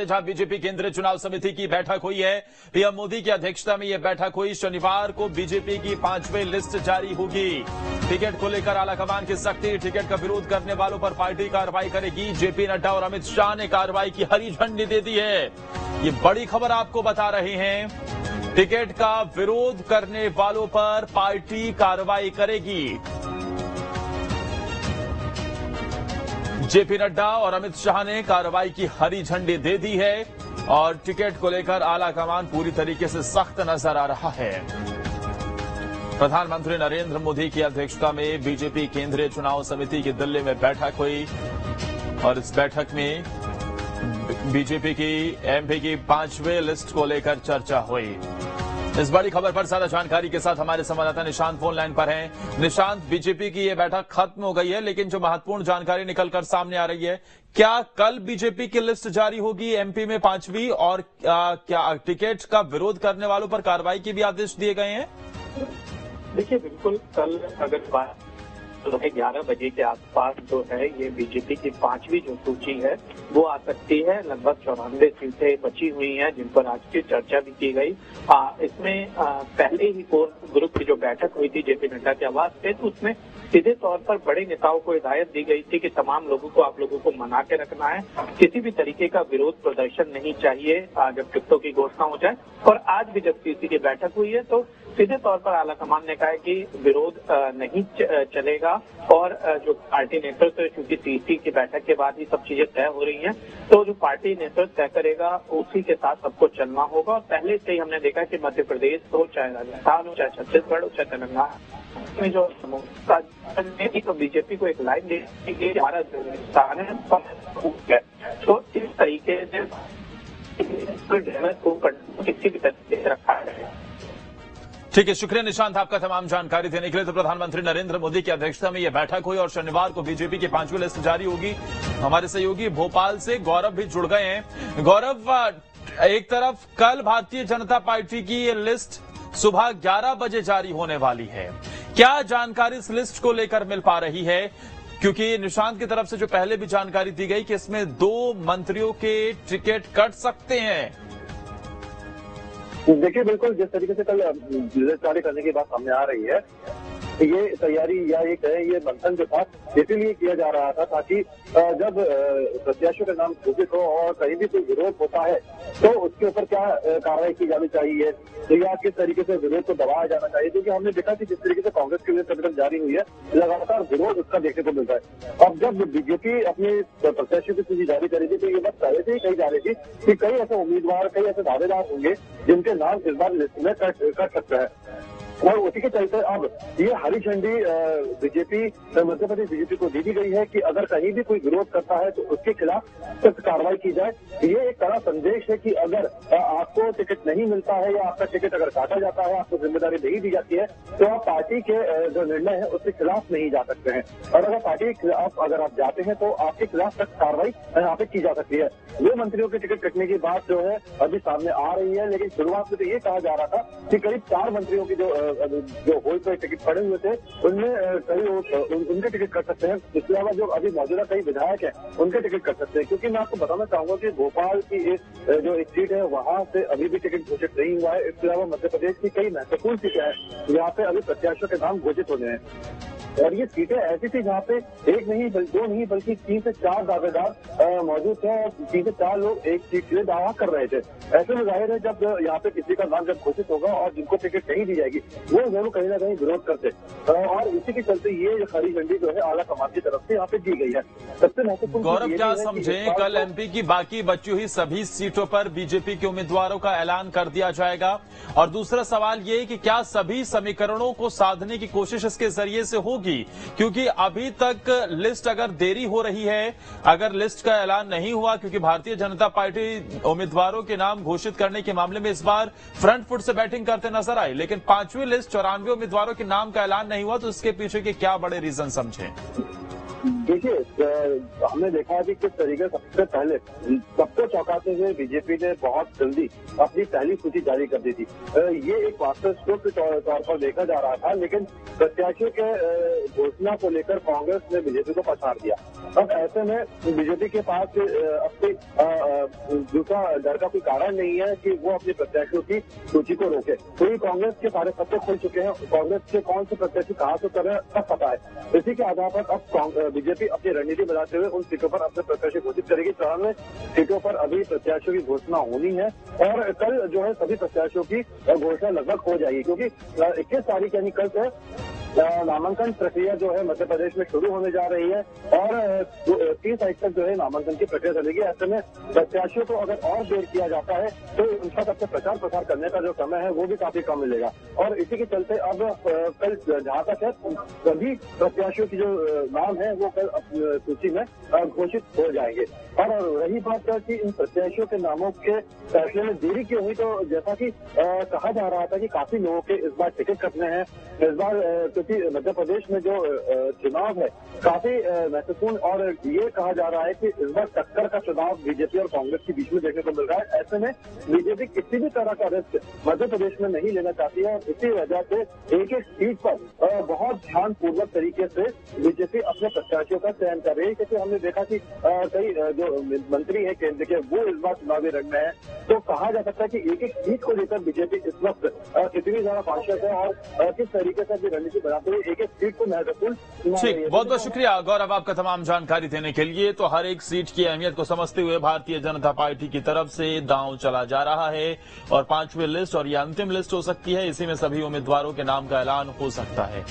जहां बीजेपी केंद्रीय चुनाव समिति की बैठक हुई है। पीएम मोदी की अध्यक्षता में यह बैठक हुई। शनिवार को बीजेपी की 5वीं लिस्ट जारी होगी। टिकट को लेकर आलाकमान की सख्ती। टिकट का विरोध करने वालों पर पार्टी कार्रवाई करेगी। जेपी नड्डा और अमित शाह ने कार्रवाई की हरी झंडी दे दी है। ये बड़ी खबर आपको बता रहे हैं। टिकट का विरोध करने वालों पर पार्टी कार्रवाई करेगी। जेपी नड्डा और अमित शाह ने कार्रवाई की हरी झंडी दे दी है और टिकट को लेकर आलाकमान पूरी तरीके से सख्त नजर आ रहा है। प्रधानमंत्री नरेंद्र मोदी की अध्यक्षता में बीजेपी केंद्रीय चुनाव समिति की दिल्ली में बैठक हुई और इस बैठक में बीजेपी की एमपी की 5वीं लिस्ट को लेकर चर्चा हुई। इस बड़ी खबर पर ज्यादा जानकारी के साथ हमारे संवाददाता निशांत फोन लाइन पर हैं। निशांत, बीजेपी की यह बैठक खत्म हो गई है, लेकिन जो महत्वपूर्ण जानकारी निकलकर सामने आ रही है, क्या कल बीजेपी की लिस्ट जारी होगी एमपी में 5वीं, और क्या टिकट का विरोध करने वालों पर कार्रवाई के भी आदेश दिए गए हैं? देखिए, बिल्कुल कल अगर बात 11 बजे के आसपास जो है ये बीजेपी की 5वीं जो सूची है वो आ सकती है। लगभग 94 सीटें बची हुई हैं जिन पर आज की चर्चा भी की गई। इसमें पहले ही कोर ग्रुप की जो बैठक हुई थी जेपी नड्डा के आवास पे, तो उसमें सीधे तौर पर बड़े नेताओं को हिदायत दी गई थी कि तमाम लोगों को आप लोगों को मना के रखना है, किसी भी तरीके का विरोध प्रदर्शन नहीं चाहिए जब टिकटों की घोषणा हो जाए। और आज भी जब सीसी की बैठक हुई है तो सीधे तौर पर आलाकमान ने कहा है कि विरोध नहीं चलेगा और जो पार्टी नेतृत्व, क्योंकि सीसी की बैठक के बाद ही सब चीजें तय हो रही हैं, तो जो पार्टी नेतृत्व तय करेगा उसी के साथ सबको चलना होगा। और पहले से ही हमने देखा कि मध्य प्रदेश हो, चाहे राजस्थान हो, चाहे छत्तीसगढ़ हो, चाहे तेलंगाना में जो तो बीजेपी को एक लाइन देगी हमारा जो स्थान है, तो इस तरीके से किसी भी तरीके से रखा है। ठीक है, शुक्रिया निशांत आपका तमाम जानकारी देने के लिए। तो प्रधानमंत्री नरेंद्र मोदी की अध्यक्षता में यह बैठक हुई और शनिवार को बीजेपी की 5वीं लिस्ट जारी होगी। हमारे सहयोगी भोपाल से गौरव भी जुड़ गए हैं। गौरव, एक तरफ कल भारतीय जनता पार्टी की ये लिस्ट सुबह 11 बजे जारी होने वाली है, क्या जानकारी इस लिस्ट को लेकर मिल पा रही है? क्योंकि निशांत की तरफ से जो पहले भी जानकारी दी गई कि इसमें 2 मंत्रियों के टिकट कट सकते हैं। देखिए, बिल्कुल जिस तरीके से कल लिस्ट जारी करने की बात सामने आ रही है, ये तैयारी या ये मंथन जो था इसीलिए किया जा रहा था ताकि जब प्रत्याशियों का नाम घोषित हो और कहीं भी कोई विरोध होता है तो उसके ऊपर क्या कार्रवाई की जानी चाहिए या किस तरीके से विरोध को दबाया जाना चाहिए। क्योंकि हमने देखा कि जिस तरीके से कांग्रेस की लिस्ट अभी तक जारी हुई है, लगातार विरोध उसका देखने को मिलता है। अब जब बीजेपी अपनी प्रत्याशियों की सूची जारी करेगी तो ये बात पहले से ही कही जा रही थी कि कई ऐसे उम्मीदवार, कई ऐसे दावेदार होंगे जिनके नाम इस बार लिस्ट में कट सकते हैं। और उसी के चलते अब ये हरी झंडी बीजेपी, मध्य प्रदेश बीजेपी को दी गई है कि अगर कहीं भी कोई विरोध करता है तो उसके खिलाफ सख्त कार्रवाई की जाए। ये एक कड़ा संदेश है कि अगर आपको टिकट नहीं मिलता है या आपका टिकट अगर काटा जाता है, आपको जिम्मेदारी नहीं दी जाती है, तो आप पार्टी के जो निर्णय है उसके खिलाफ नहीं जा सकते हैं। और अगर पार्टी के खिलाफ अगर आप जाते हैं तो आपके खिलाफ सख्त कार्रवाई यहाँ पे की जा सकती है। 2 मंत्रियों के टिकट कटने की बात जो है अभी सामने आ रही है, लेकिन शुरुआत में तो ये कहा जा रहा था कि करीब 4 मंत्रियों की जो होल पर टिकट पड़े हुए थे उनमें कई उनके टिकट कट सकते हैं। इसके अलावा जो अभी मौजूदा कई विधायक हैं उनके टिकट कट सकते हैं। क्योंकि मैं आपको बताना चाहूंगा कि भोपाल की जो एक सीट है वहां से अभी भी टिकट घोषित नहीं हुआ है। इसके अलावा मध्य प्रदेश की कई महत्वपूर्ण सीटें हैं जहाँ पे अभी प्रत्याशियों के नाम घोषित होने हैं। और ये सीटें ऐसी थी जहाँ पे 1 नहीं 2 नहीं बल्कि 3 से 4 दावेदार मौजूद थे और 3 से 4 लोग एक सीट के लिए दावा कर रहे थे। ऐसे में जाहिर है जब यहाँ पे किसी का नाम जब घोषित होगा और जिनको टिकट नहीं दी जाएगी वो जरूर कहीं ना कहीं विरोध करते, और इसी के चलते ये हरी झंडी जो है आलाकमान की तरफ से यहाँ पे दी गई है। सबसे महत्वपूर्ण गौरव, क्या समझें कल एमपी की बाकी बची हुई सभी सीटों पर बीजेपी के उम्मीदवारों का ऐलान कर दिया जाएगा? और दूसरा सवाल ये कि क्या सभी समीकरणों को साधने की कोशिश इसके जरिए से होगी? क्योंकि अभी तक लिस्ट अगर देरी हो रही है, अगर लिस्ट का ऐलान नहीं हुआ, क्योंकि भारतीय जनता पार्टी उम्मीदवारों के नाम घोषित करने के मामले में इस बार फ्रंट फुट से बैटिंग करते नजर आई, लेकिन 5वीं लिस्ट 94 उम्मीदवारों के नाम का ऐलान नहीं हुआ, तो इसके पीछे के क्या बड़े रीजन समझें? देखिए, हमने देखा है कि किस तरीके से सबसे पहले सबको चौंकाते हुए बीजेपी ने बहुत जल्दी अपनी पहली सूची जारी कर दी थी। ये एक मास्टर स्ट्रोक के तौर पर देखा जा रहा था, लेकिन प्रत्याशियों के घोषणा को लेकर कांग्रेस ने बीजेपी को पछाड़ दिया। अब ऐसे में बीजेपी के पास अपनी दूसरा डर का कोई कारण नहीं है कि वो अपने प्रत्याशियों की सूची को रोके, क्योंकि कांग्रेस के सारे पत्ते खुल चुके हैं। कांग्रेस के कौन से प्रत्याशी कहाँ से कर रहे हैं सब पता है। इसी के आधार पर अब बीजेपी अपनी रणनीति बनाते हुए उन सीटों पर अपने प्रत्याशी घोषित करेगी। 94 सीटों पर अभी प्रत्याशियों की घोषणा होनी है और कल जो है सभी प्रत्याशियों की घोषणा लगभग हो जाएगी, क्योंकि 21 तारीख यानी कल से नामांकन प्रक्रिया जो है मध्य प्रदेश में शुरू होने जा रही है और 30 तारीख तक जो है नामांकन की प्रक्रिया चलेगी। ऐसे में प्रत्याशियों को अगर और देर किया जाता है तो उनका सबसे प्रचार प्रसार करने का जो समय है वो भी काफी कम मिलेगा और इसी के चलते अब कल जहाँ तक है सभी प्रत्याशियों की जो नाम है वो कल सूची में घोषित हो जाएंगे। और रही बात कि इन प्रत्याशियों के नामों के फैसले में देरी क्यों हुई, तो जैसा कि कहा जा रहा था कि काफी लोगों के इस बार टिकट कटने हैं। इस बार क्योंकि मध्य प्रदेश में जो चुनाव है काफी महत्वपूर्ण और ये कहा जा रहा है कि इस बार टक्कर का चुनाव बीजेपी और कांग्रेस के बीच में देखने को मिल रहा है। ऐसे में बीजेपी किसी भी तरह का रिस्क मध्य प्रदेश में नहीं लेना चाहती है और इसी वजह से एक एक सीट पर बहुत ध्यानपूर्वक तरीके से बीजेपी अपने प्रत्याशियों का चयन कर रही है, क्योंकि हमने देखा कि कई जो मंत्री है केंद्र के वो इस बार चुनावी रण में है। तो कहा जा सकता है कि एक एक सीट को लेकर बीजेपी इस वक्त कितनी ज्यादा कॉन्शियस है और किस तरीके से अपनी रणनीति बनाते हुए एक एक सीट को महत्वपूर्ण। ठीक, बहुत बहुत शुक्रिया गौरव आपका तमाम जानकारी देने के लिए। तो हर एक सीट की अहमियत को समझते हुए भारतीय जनता पार्टी की तरफ से दांव चला जा रहा है और 5वीं लिस्ट और ये अंतिम लिस्ट हो सकती है। इसी में सभी उम्मीदवारों के नाम का ऐलान हो सकता है।